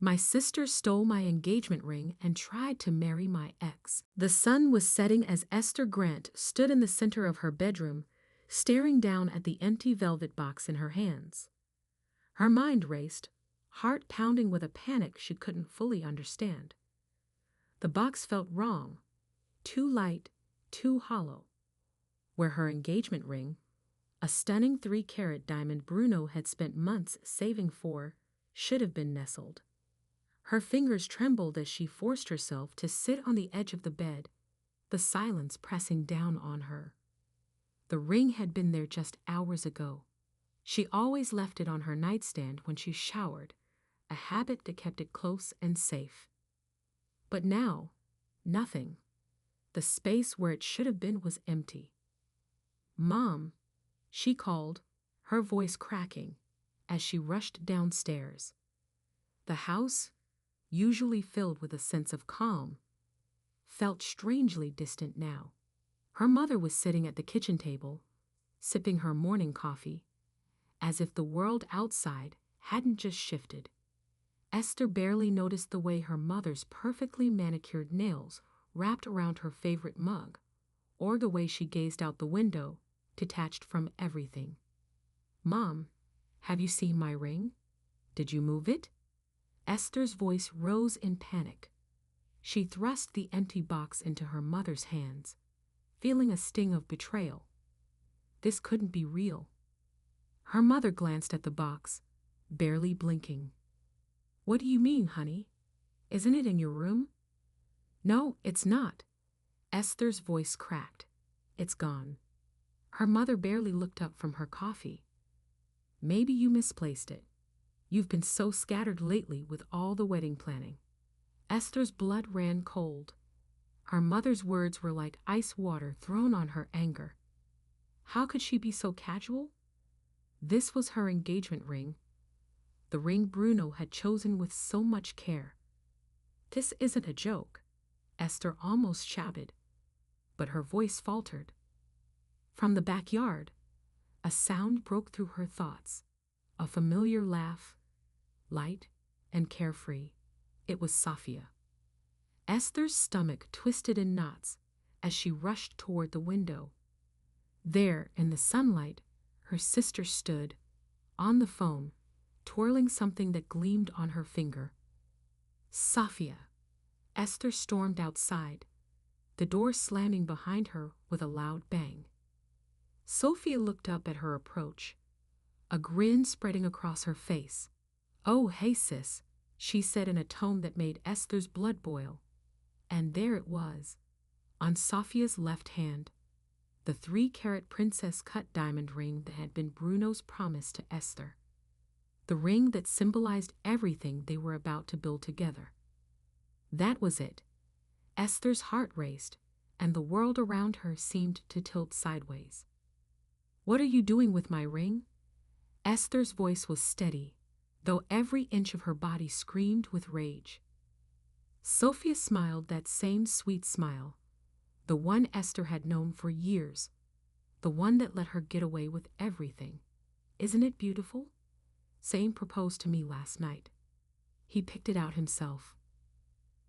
My sister stole my engagement ring and tried to marry my ex. The sun was setting as Esther Grant stood in the center of her bedroom, staring down at the empty velvet box in her hands. Her mind raced, heart pounding with a panic she couldn't fully understand. The box felt wrong, too light, too hollow. Where her engagement ring, a stunning 3-carat diamond Bruno had spent months saving for, should have been nestled. Her fingers trembled as she forced herself to sit on the edge of the bed, the silence pressing down on her. The ring had been there just hours ago. She always left it on her nightstand when she showered, a habit that kept it close and safe. But now, nothing. The space where it should have been was empty. "Mom," she called, her voice cracking, as she rushed downstairs. The house, usually filled with a sense of calm, felt strangely distant now. Her mother was sitting at the kitchen table, sipping her morning coffee, as if the world outside hadn't just shifted. Esther barely noticed the way her mother's perfectly manicured nails wrapped around her favorite mug, or the way she gazed out the window, detached from everything. "Mom, have you seen my ring? Did you move it?" Esther's voice rose in panic. She thrust the empty box into her mother's hands, feeling a sting of betrayal. This couldn't be real. Her mother glanced at the box, barely blinking. "What do you mean, honey? Isn't it in your room?" "No, it's not." Esther's voice cracked. "It's gone." Her mother barely looked up from her coffee. "Maybe you misplaced it. You've been so scattered lately with all the wedding planning." Esther's blood ran cold. Her mother's words were like ice water thrown on her anger. How could she be so casual? This was her engagement ring, the ring Bruno had chosen with so much care. "This isn't a joke," Esther almost shouted, but her voice faltered. From the backyard, a sound broke through her thoughts, a familiar laugh, light and carefree. It was Safia. Esther's stomach twisted in knots as she rushed toward the window. There, in the sunlight, her sister stood, on the phone, twirling something that gleamed on her finger. "Safia!" Esther stormed outside, the door slamming behind her with a loud bang. Sophia looked up at her approach, a grin spreading across her face. "Oh, hey, sis," she said in a tone that made Esther's blood boil. And there it was, on Safia's left hand, the 3-carat princess-cut diamond ring that had been Bruno's promise to Esther. The ring that symbolized everything they were about to build together. That was it. Esther's heart raced, and the world around her seemed to tilt sideways. "What are you doing with my ring?" Esther's voice was steady, though every inch of her body screamed with rage. Sophia smiled that same sweet smile, the one Esther had known for years, the one that let her get away with everything. "Isn't it beautiful? Same proposed to me last night. He picked it out himself."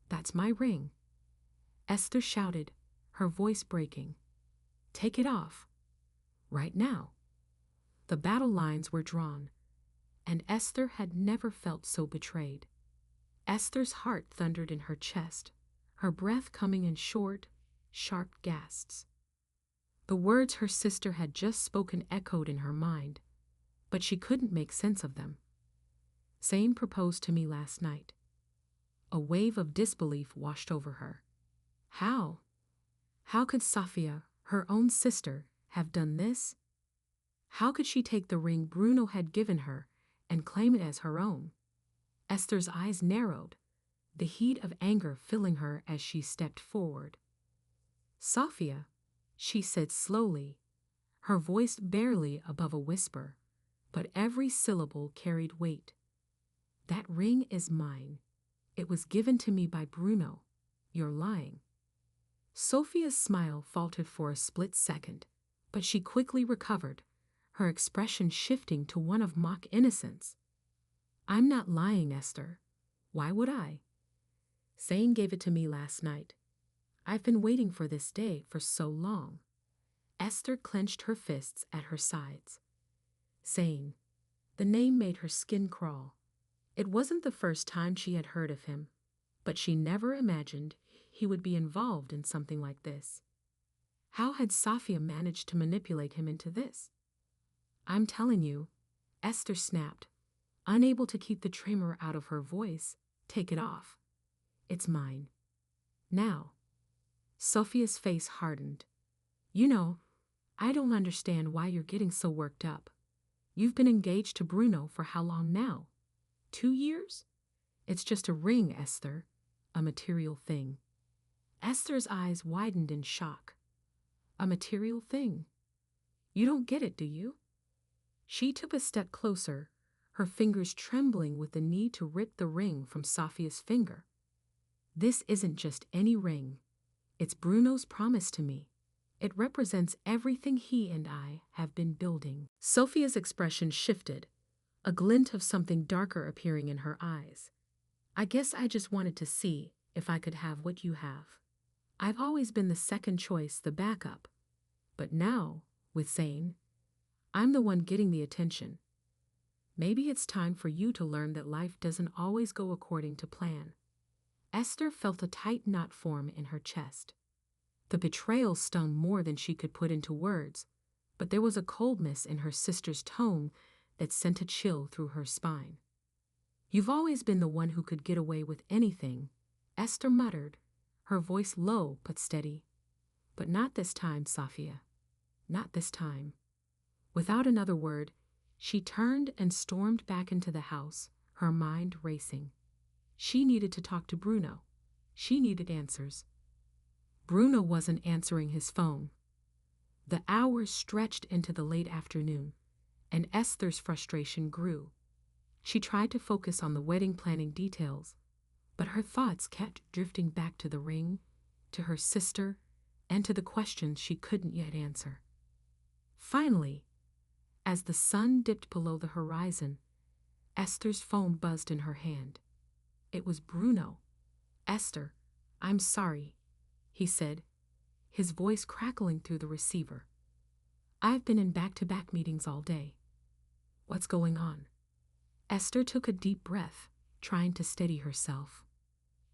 "That's my ring," Esther shouted, her voice breaking. "Take it off. Right now." The battle lines were drawn, and Esther had never felt so betrayed. Esther's heart thundered in her chest, her breath coming in short, sharp gasps. The words her sister had just spoken echoed in her mind, but she couldn't make sense of them. "Same proposed to me last night." A wave of disbelief washed over her. How? How could Safia, her own sister, have done this? How could she take the ring Bruno had given her and claim it as her own? Esther's eyes narrowed, the heat of anger filling her as she stepped forward. "Safia," she said slowly, her voice barely above a whisper, but every syllable carried weight. "That ring is mine. It was given to me by Bruno. You're lying." Sophia's smile faltered for a split second, but she quickly recovered, her expression shifting to one of mock innocence. "I'm not lying, Esther. Why would I? Zane gave it to me last night. I've been waiting for this day for so long. Esther clenched her fists at her sides. Zane. The name made her skin crawl. It wasn't the first time she had heard of him, but she never imagined he would be involved in something like this. How had Safia managed to manipulate him into this? I'm telling you, Esther snapped, unable to keep the tremor out of her voice. Take it off. It's mine. Now. Sophia's face hardened. You know, I don't understand why you're getting so worked up. You've been engaged to Bruno for how long now? 2 years? It's just a ring, Esther. A material thing. Esther's eyes widened in shock. A material thing? You don't get it, do you? She took a step closer, her fingers trembling with the need to rip the ring from Safia's finger. This isn't just any ring. It's Bruno's promise to me. It represents everything he and I have been building. Sophia's expression shifted, a glint of something darker appearing in her eyes. I guess I just wanted to see if I could have what you have. I've always been the second choice, the backup. But now, with Zane, I'm the one getting the attention. Maybe it's time for you to learn that life doesn't always go according to plan. Esther felt a tight knot form in her chest. The betrayal stung more than she could put into words, but there was a coldness in her sister's tone that sent a chill through her spine. You've always been the one who could get away with anything, Esther muttered, her voice low but steady. But not this time, Safia. Not this time. Without another word, she turned and stormed back into the house, her mind racing. She needed to talk to Bruno. She needed answers. Bruno wasn't answering his phone. The hours stretched into the late afternoon, and Esther's frustration grew. She tried to focus on the wedding planning details, but her thoughts kept drifting back to the ring, to her sister, and to the questions she couldn't yet answer. Finally, as the sun dipped below the horizon, Esther's phone buzzed in her hand. It was Bruno. Esther, I'm sorry, he said, his voice crackling through the receiver. I've been in back-to-back meetings all day. What's going on? Esther took a deep breath, trying to steady herself.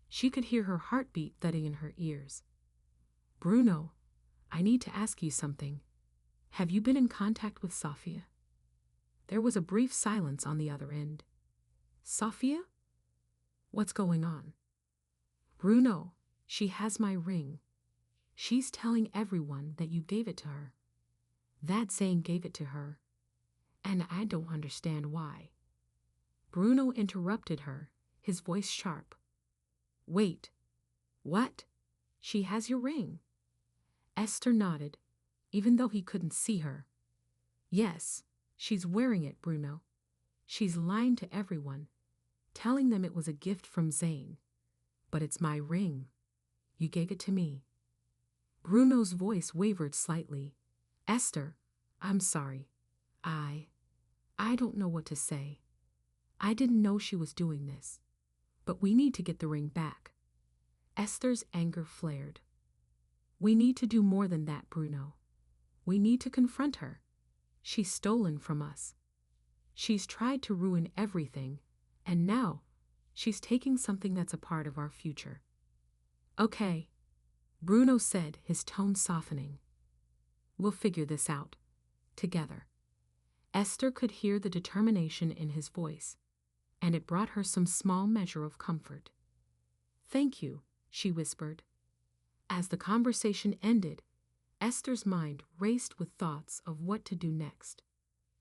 She could hear her heartbeat thudding in her ears. Bruno, I need to ask you something. Have you been in contact with Safia? There was a brief silence on the other end. Safia? What's going on? Bruno, she has my ring. She's telling everyone that you gave it to her. That Zane gave it to her, and I don't understand why. Bruno interrupted her, his voice sharp. Wait, what? She has your ring. Esther nodded, even though he couldn't see her. Yes, she's wearing it, Bruno. She's lying to everyone, telling them it was a gift from Zane. But it's my ring. You gave it to me. Bruno's voice wavered slightly. Esther, I'm sorry. I don't know what to say. I didn't know she was doing this. But we need to get the ring back. Esther's anger flared. We need to do more than that, Bruno. We need to confront her. She's stolen from us. She's tried to ruin everything, and now she's taking something that's a part of our future. Okay, Bruno said, his tone softening. We'll figure this out. Together. Esther could hear the determination in his voice, and it brought her some small measure of comfort. Thank you, she whispered. As the conversation ended, Esther's mind raced with thoughts of what to do next.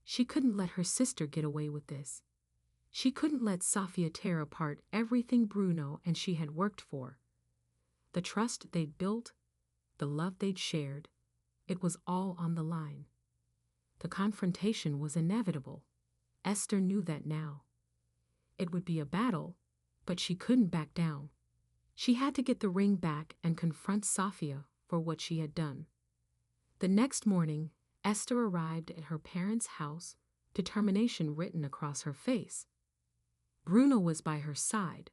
She couldn't let her sister get away with this. She couldn't let Safia tear apart everything Bruno and she had worked for. The trust they'd built, the love they'd shared, it was all on the line. The confrontation was inevitable. Esther knew that now. It would be a battle, but she couldn't back down. She had to get the ring back and confront Safia for what she had done. The next morning, Esther arrived at her parents' house, determination written across her face. Bruno was by her side,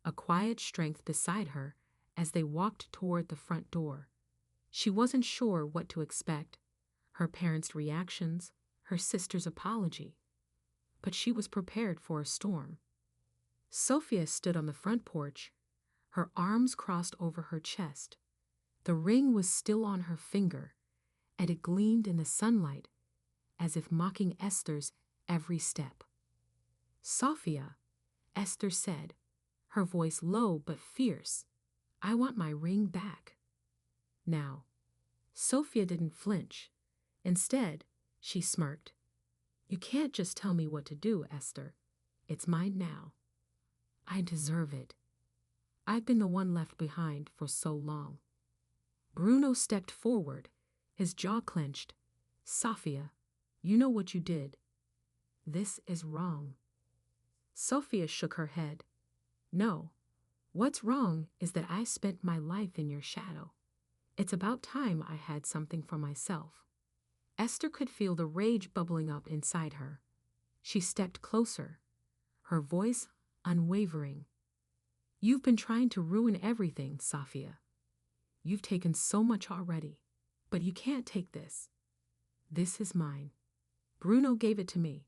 a quiet strength beside her as they walked toward the front door. She wasn't sure what to expect, her parents' reactions, her sister's apology. But she was prepared for a storm. Sophia stood on the front porch, her arms crossed over her chest. The ring was still on her finger, and it gleamed in the sunlight as if mocking Esther's every step. "Sophia," Esther said, her voice low but fierce, "I want my ring back." Now, Sophia didn't flinch. Instead, she smirked. "You can't just tell me what to do, Esther. It's mine now. I deserve it. I've been the one left behind for so long." Bruno stepped forward, his jaw clenched. "Sophia, you know what you did. This is wrong." Sophia shook her head. "No. What's wrong is that I spent my life in your shadow. It's about time I had something for myself." Esther could feel the rage bubbling up inside her. She stepped closer, her voice unwavering. "You've been trying to ruin everything, Sophia. You've taken so much already, but you can't take this. This is mine. Bruno gave it to me,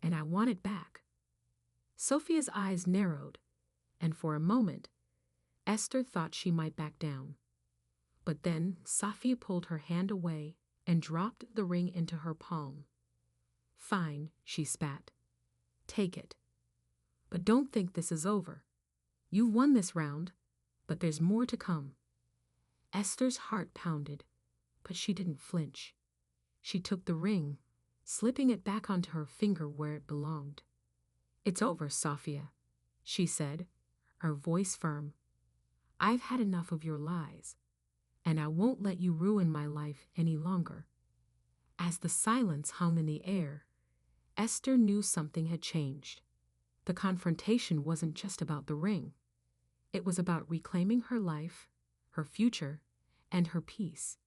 and I want it back." Sophia's eyes narrowed, and for a moment, Esther thought she might back down. But then Sophia pulled her hand away and dropped the ring into her palm. "Fine," she spat. "Take it. But don't think this is over. You've won this round, but there's more to come." Esther's heart pounded, but she didn't flinch. She took the ring, slipping it back onto her finger where it belonged. "It's over, Sophia," she said, her voice firm. "I've had enough of your lies, and I won't let you ruin my life any longer." As the silence hung in the air, Esther knew something had changed. The confrontation wasn't just about the ring. It was about reclaiming her life, her future, and her peace.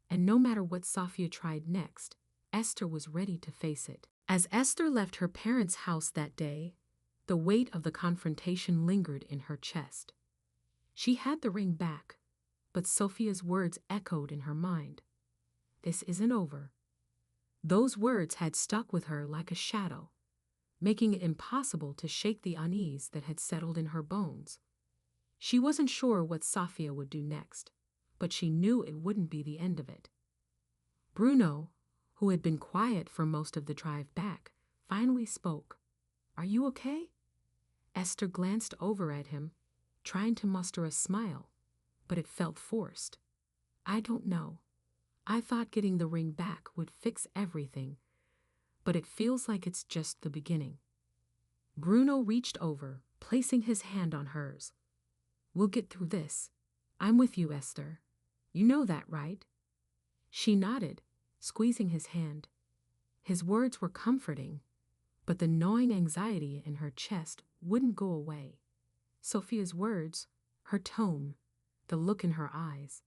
And no matter what Sophia tried next, Esther was ready to face it. As Esther left her parents' house that day, the weight of the confrontation lingered in her chest. She had the ring back, but Sophia's words echoed in her mind. "This isn't over." Those words had stuck with her like a shadow, making it impossible to shake the unease that had settled in her bones. She wasn't sure what Sophia would do next, but she knew it wouldn't be the end of it. Bruno, who had been quiet for most of the drive back, finally spoke. "Are you okay?" Esther glanced over at him, trying to muster a smile, but it felt forced. "I don't know. I thought getting the ring back would fix everything, but it feels like it's just the beginning." Bruno reached over, placing his hand on hers. "We'll get through this. I'm with you, Esther. You know that, right?" She nodded, squeezing his hand. His words were comforting, but the gnawing anxiety in her chest wouldn't go away. Sophia's words, her tone, the look in her eyes.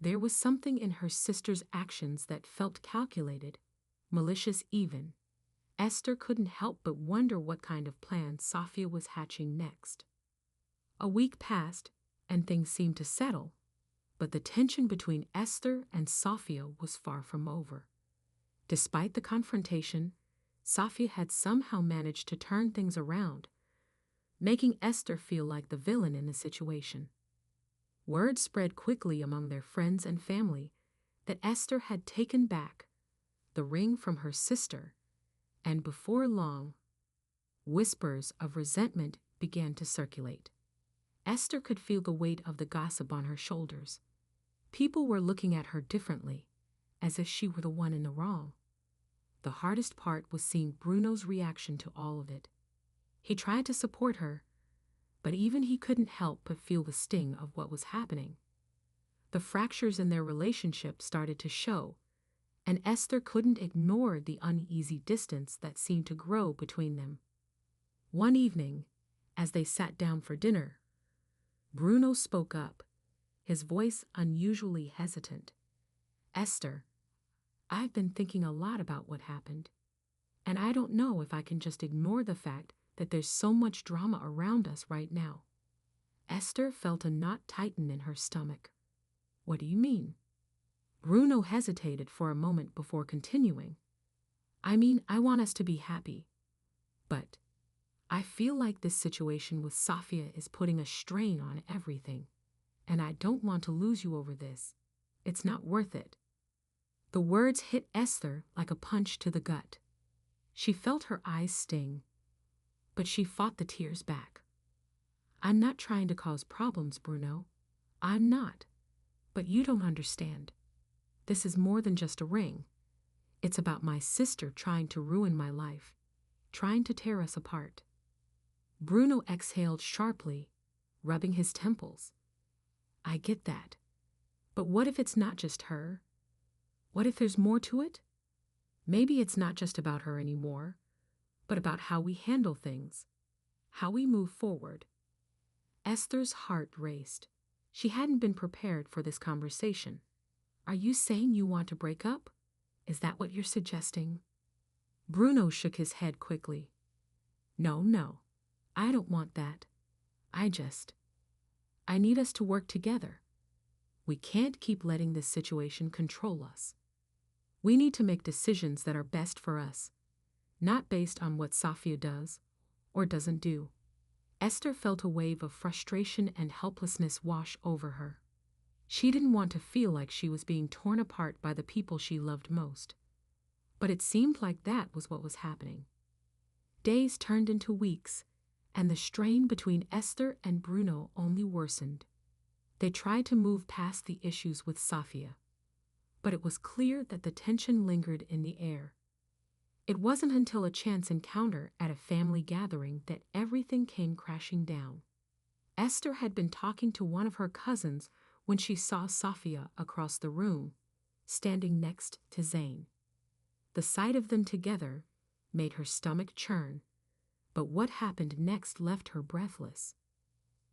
There was something in her sister's actions that felt calculated, malicious even. Esther couldn't help but wonder what kind of plan Sophia was hatching next. A week passed, and things seemed to settle, but the tension between Esther and Sophia was far from over. Despite the confrontation, Sophia had somehow managed to turn things around, making Esther feel like the villain in the situation. Word spread quickly among their friends and family that Esther had taken back the ring from her sister, and before long, whispers of resentment began to circulate. Esther could feel the weight of the gossip on her shoulders. People were looking at her differently, as if she were the one in the wrong. The hardest part was seeing Bruno's reaction to all of it. He tried to support her, but even he couldn't help but feel the sting of what was happening. The fractures in their relationship started to show, and Esther couldn't ignore the uneasy distance that seemed to grow between them. One evening, as they sat down for dinner, Bruno spoke up, his voice unusually hesitant. "Esther, I've been thinking a lot about what happened, and I don't know if I can just ignore the fact that there's so much drama around us right now. Esther felt a knot tighten in her stomach. What do you mean? Bruno hesitated for a moment before continuing. I mean, I want us to be happy. But I feel like this situation with Safia is putting a strain on everything. And I don't want to lose you over this. It's not worth it. The words hit Esther like a punch to the gut. She felt her eyes sting, but she fought the tears back. I'm not trying to cause problems, Bruno. I'm not. But you don't understand. This is more than just a ring. It's about my sister trying to ruin my life, trying to tear us apart. Bruno exhaled sharply, rubbing his temples. I get that. But what if it's not just her? What if there's more to it? Maybe it's not just about her anymore, but about how we handle things, how we move forward. Esther's heart raced. She hadn't been prepared for this conversation. Are you saying you want to break up? Is that what you're suggesting? Bruno shook his head quickly. No, I don't want that. I need us to work together. We can't keep letting this situation control us. We need to make decisions that are best for us, not based on what Safia does or doesn't do. Esther felt a wave of frustration and helplessness wash over her. She didn't want to feel like she was being torn apart by the people she loved most. But it seemed like that was what was happening. Days turned into weeks, and the strain between Esther and Bruno only worsened. They tried to move past the issues with Safia, but it was clear that the tension lingered in the air. It wasn't until a chance encounter at a family gathering that everything came crashing down. Esther had been talking to one of her cousins when she saw Safia across the room, standing next to Zayn. The sight of them together made her stomach churn, but what happened next left her breathless.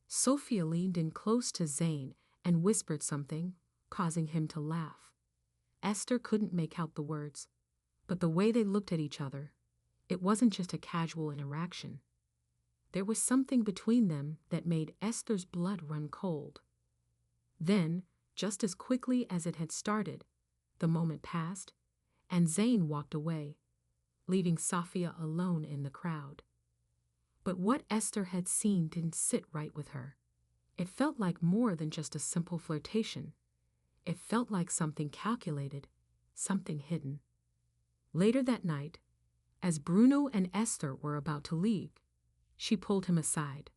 Sophia leaned in close to Zayn and whispered something, causing him to laugh. Esther couldn't make out the words, but the way they looked at each other, it wasn't just a casual interaction. There was something between them that made Esther's blood run cold. Then, just as quickly as it had started, the moment passed, and Zayn walked away, leaving Safia alone in the crowd. But what Esther had seen didn't sit right with her. It felt like more than just a simple flirtation. It felt like something calculated, something hidden. Later that night, as Bruno and Esther were about to leave, she pulled him aside.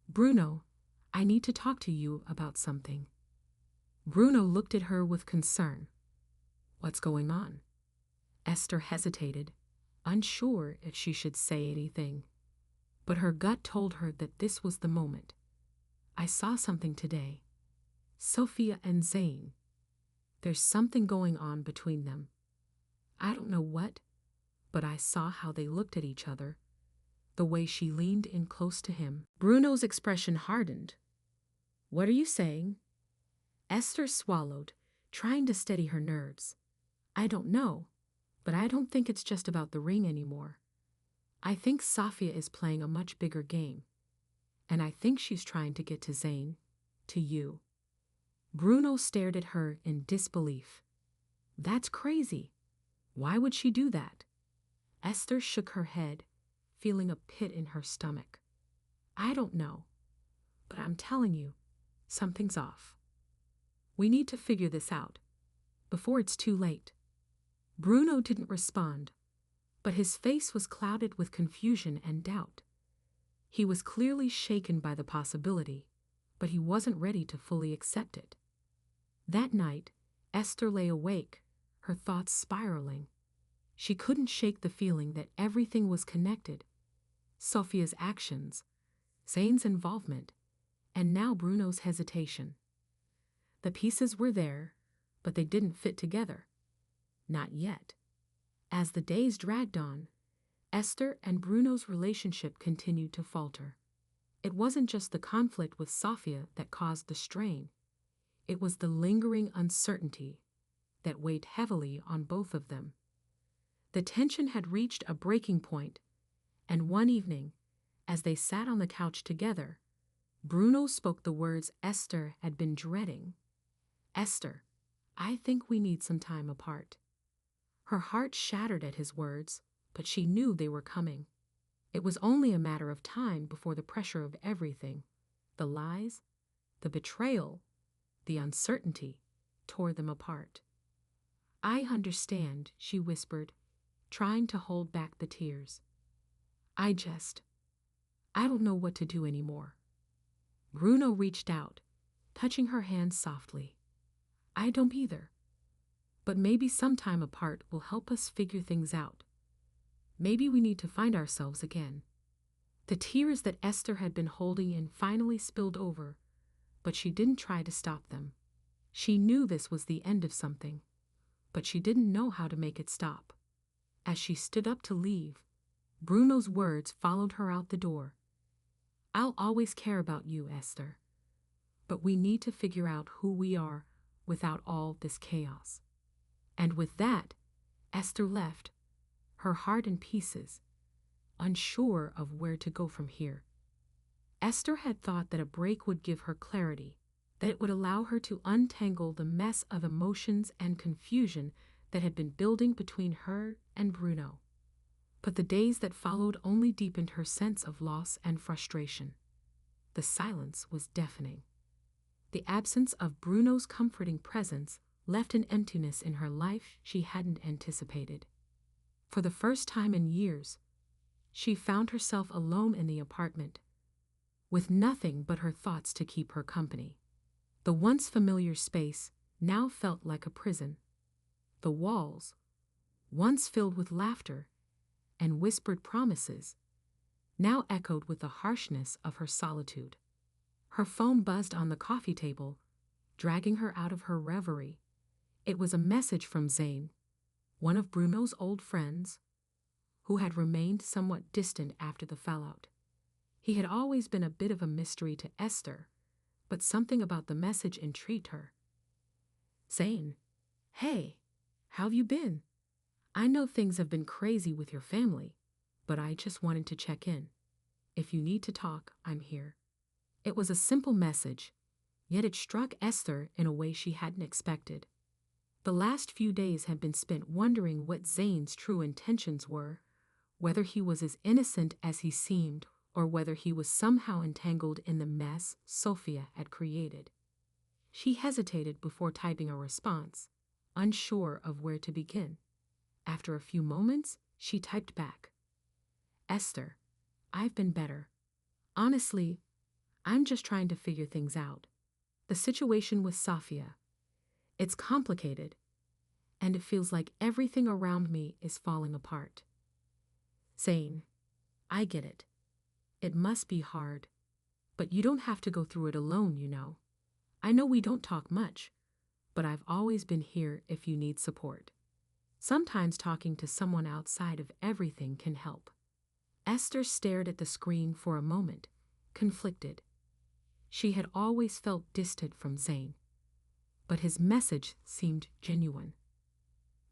Bruno, I need to talk to you about something. Bruno looked at her with concern. What's going on? Esther hesitated, unsure if she should say anything. But her gut told her that this was the moment. I saw something today. Sophia and Zayn. There's something going on between them. I don't know what, but I saw how they looked at each other, the way she leaned in close to him. Bruno's expression hardened. What are you saying? Esther swallowed, trying to steady her nerves. I don't know, but I don't think it's just about the ring anymore. I think Safia is playing a much bigger game, and I think she's trying to get to Zayn, to you. Bruno stared at her in disbelief. That's crazy. Why would she do that? Esther shook her head, feeling a pit in her stomach. I don't know, but I'm telling you, something's off. We need to figure this out, before it's too late. Bruno didn't respond, but his face was clouded with confusion and doubt. He was clearly shaken by the possibility, but he wasn't ready to fully accept it. That night, Esther lay awake, her thoughts spiraling. She couldn't shake the feeling that everything was connected. Sophia's actions, Zayn's involvement, and now Bruno's hesitation. The pieces were there, but they didn't fit together. Not yet. As the days dragged on, Esther and Bruno's relationship continued to falter. It wasn't just the conflict with Safia that caused the strain. It was the lingering uncertainty that weighed heavily on both of them. The tension had reached a breaking point, and one evening, as they sat on the couch together, Bruno spoke the words Esther had been dreading. Esther, I think we need some time apart. Her heart shattered at his words, but she knew they were coming. It was only a matter of time before the pressure of everything, the lies, the betrayal, the uncertainty, tore them apart. I understand, she whispered, trying to hold back the tears. I don't know what to do anymore. Bruno reached out, touching her hand softly. I don't either. But maybe some time apart will help us figure things out. Maybe we need to find ourselves again. The tears that Esther had been holding in finally spilled over, but she didn't try to stop them. She knew this was the end of something, but she didn't know how to make it stop. As she stood up to leave, Bruno's words followed her out the door. I'll always care about you, Esther. But we need to figure out who we are without all this chaos. And with that, Esther left, her heart in pieces, unsure of where to go from here. Esther had thought that a break would give her clarity, that it would allow her to untangle the mess of emotions and confusion that had been building between her and Bruno. But the days that followed only deepened her sense of loss and frustration. The silence was deafening. The absence of Bruno's comforting presence left an emptiness in her life she hadn't anticipated. For the first time in years, she found herself alone in the apartment, with nothing but her thoughts to keep her company. The once familiar space now felt like a prison. The walls, once filled with laughter and whispered promises, now echoed with the harshness of her solitude. Her phone buzzed on the coffee table, dragging her out of her reverie. It was a message from Zane, one of Bruno's old friends, who had remained somewhat distant after the fallout. He had always been a bit of a mystery to Esther, but something about the message intrigued her. Zane, hey, how have you been? I know things have been crazy with your family, but I just wanted to check in. If you need to talk, I'm here. It was a simple message, yet it struck Esther in a way she hadn't expected. The last few days had been spent wondering what Zane's true intentions were, whether he was as innocent as he seemed or whether he was somehow entangled in the mess Sophia had created. She hesitated before typing a response, unsure of where to begin. After a few moments, she typed back, Esther, I've been better. Honestly, I'm just trying to figure things out. The situation with Sophia, it's complicated, and it feels like everything around me is falling apart. Zane, I get it. It must be hard, but you don't have to go through it alone, you know. I know we don't talk much, but I've always been here if you need support. Sometimes talking to someone outside of everything can help. Esther stared at the screen for a moment, conflicted. She had always felt distant from Zane, but his message seemed genuine.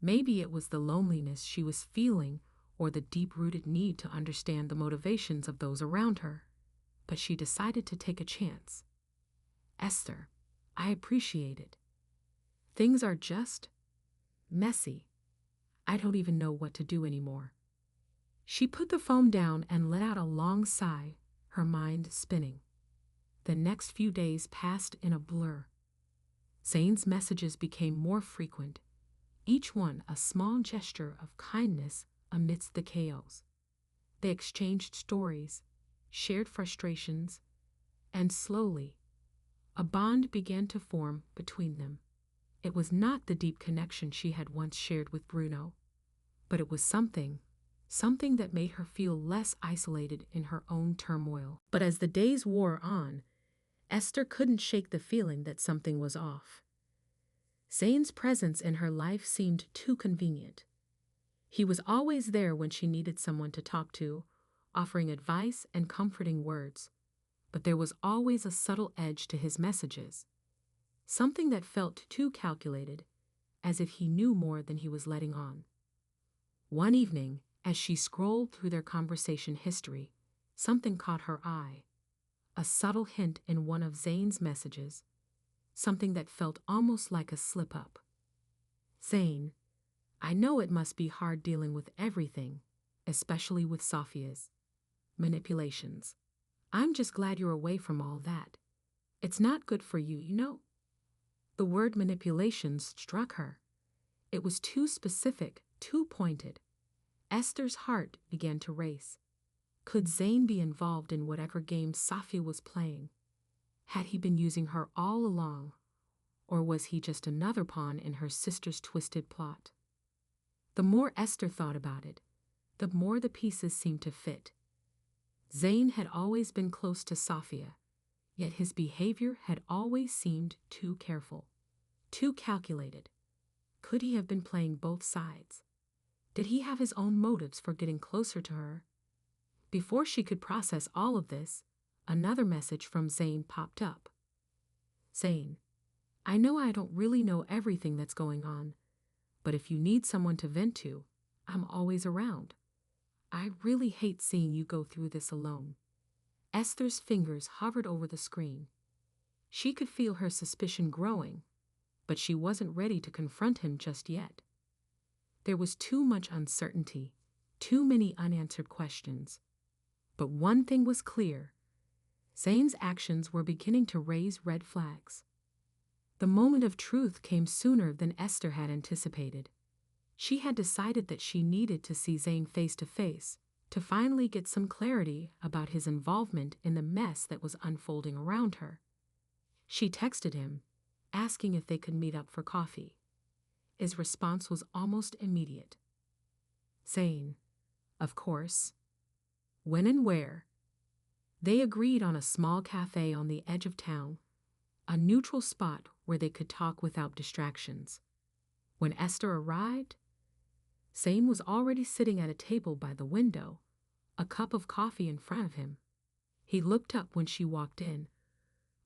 Maybe it was the loneliness she was feeling or the deep-rooted need to understand the motivations of those around her, but she decided to take a chance. Esther, I appreciate it. Things are just messy. I don't even know what to do anymore. She put the phone down and let out a long sigh, her mind spinning. The next few days passed in a blur. Zane's messages became more frequent, each one a small gesture of kindness amidst the chaos. They exchanged stories, shared frustrations, and slowly, a bond began to form between them. It was not the deep connection she had once shared with Bruno, but it was something that made her feel less isolated in her own turmoil. But as the days wore on, Esther couldn't shake the feeling that something was off. Zane's presence in her life seemed too convenient. He was always there when she needed someone to talk to, offering advice and comforting words, but there was always a subtle edge to his messages, something that felt too calculated, as if he knew more than he was letting on. One evening, as she scrolled through their conversation history, something caught her eye. a subtle hint in one of Zane's messages, something that felt almost like a slip-up. Zane, I know it must be hard dealing with everything, especially with Sophia's manipulations. I'm just glad you're away from all that. It's not good for you, you know. The word manipulations struck her. It was too specific, too pointed. Esther's heart began to race. Could Zane be involved in whatever game Sophia was playing? Had he been using her all along? Or was he just another pawn in her sister's twisted plot? The more Esther thought about it, the more the pieces seemed to fit. Zane had always been close to Sophia, yet his behavior had always seemed too careful, too calculated. Could he have been playing both sides? Did he have his own motives for getting closer to her? Before she could process all of this, another message from Zane popped up. Zane, I know I don't really know everything that's going on, but if you need someone to vent to, I'm always around. I really hate seeing you go through this alone. Esther's fingers hovered over the screen. She could feel her suspicion growing, but she wasn't ready to confront him just yet. There was too much uncertainty, too many unanswered questions. But one thing was clear. Zane's actions were beginning to raise red flags. The moment of truth came sooner than Esther had anticipated. She had decided that she needed to see Zane face to face, to finally get some clarity about his involvement in the mess that was unfolding around her. She texted him, asking if they could meet up for coffee. His response was almost immediate. Zane, of course. When and where? They agreed on a small cafe on the edge of town, a neutral spot where they could talk without distractions. When Esther arrived, Zane was already sitting at a table by the window, a cup of coffee in front of him. He looked up when she walked in,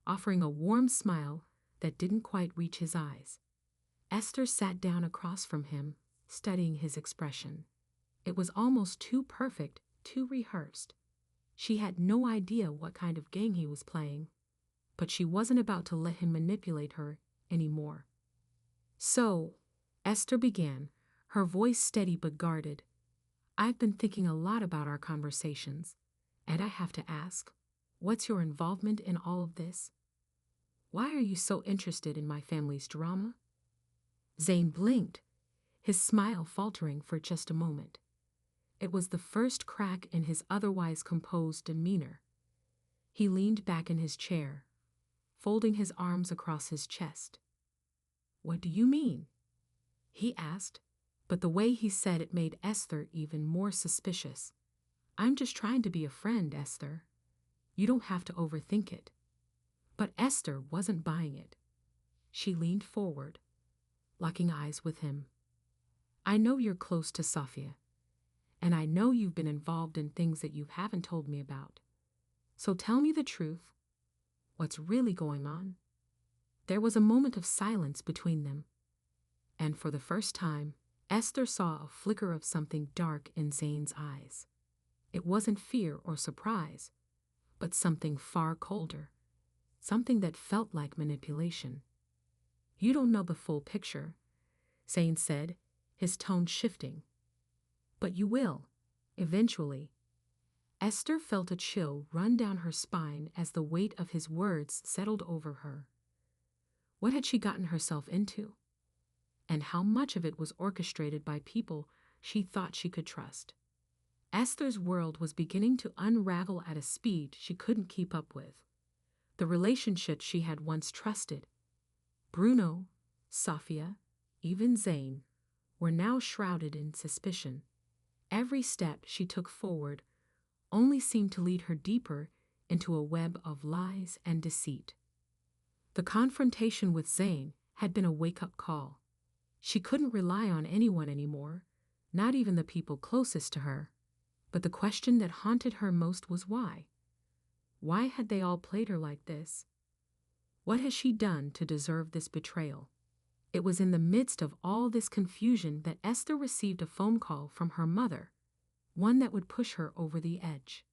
offering a warm smile that didn't quite reach his eyes. Esther sat down across from him, studying his expression. It was almost too perfect, too rehearsed. She had no idea what kind of game he was playing, but she wasn't about to let him manipulate her anymore. So, Esther began, her voice steady but guarded. I've been thinking a lot about our conversations, and I have to ask, what's your involvement in all of this? Why are you so interested in my family's drama? Zane blinked, his smile faltering for just a moment. It was the first crack in his otherwise composed demeanor. He leaned back in his chair, folding his arms across his chest. What do you mean? He asked, but the way he said it made Esther even more suspicious. I'm just trying to be a friend, Esther. You don't have to overthink it. But Esther wasn't buying it. She leaned forward, locking eyes with him. I know you're close to Sophia, and I know you've been involved in things that you haven't told me about. So tell me the truth. What's really going on? There was a moment of silence between them, and for the first time, Esther saw a flicker of something dark in Zane's eyes. It wasn't fear or surprise, but something far colder, something that felt like manipulation. You don't know the full picture, Zane said, his tone shifting. But you will, eventually. Esther felt a chill run down her spine as the weight of his words settled over her. What had she gotten herself into? And how much of it was orchestrated by people she thought she could trust? Esther's world was beginning to unravel at a speed she couldn't keep up with. The relationships she had once trusted, Bruno, Sophia, even Zane, were now shrouded in suspicion. Every step she took forward only seemed to lead her deeper into a web of lies and deceit. The confrontation with Zane had been a wake-up call. She couldn't rely on anyone anymore, not even the people closest to her. But the question that haunted her most was why? Why had they all played her like this? What has she done to deserve this betrayal? It was in the midst of all this confusion that Esther received a phone call from her mother, one that would push her over the edge.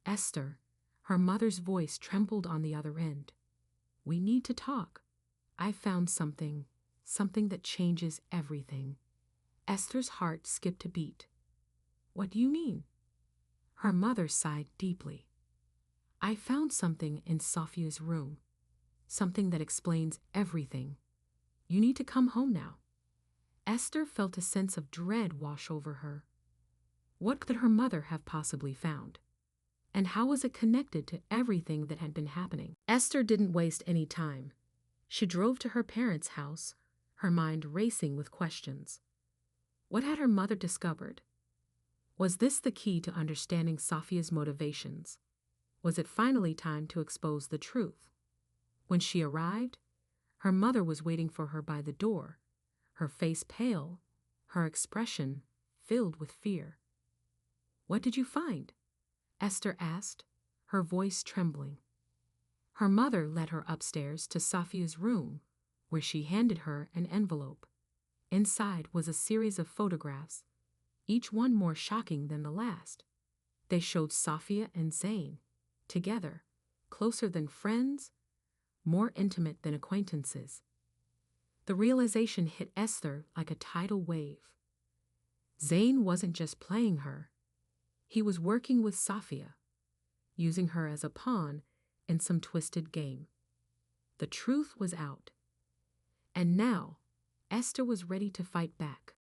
Esther, Her mother's voice trembled on the other end. "We need to talk. I found something that changes everything." Esther's heart skipped a beat. "What do you mean?" Her mother sighed deeply. "I found something in Sophia's room. Something that explains everything. You need to come home now." Esther felt a sense of dread wash over her. What could her mother have possibly found? And how was it connected to everything that had been happening? Esther didn't waste any time. She drove to her parents' house, her mind racing with questions. What had her mother discovered? Was this the key to understanding Sophia's motivations? Was it finally time to expose the truth? When she arrived, her mother was waiting for her by the door, her face pale, her expression filled with fear. "What did you find?" Esther asked, her voice trembling. Her mother led her upstairs to Sophia's room, where she handed her an envelope. Inside was a series of photographs, each one more shocking than the last. They showed Sophia and Zane, together, closer than friends, more intimate than acquaintances. The realization hit Esther like a tidal wave. Zane wasn't just playing her. He was working with Sophia, using her as a pawn in some twisted game. The truth was out. And now, Esther was ready to fight back.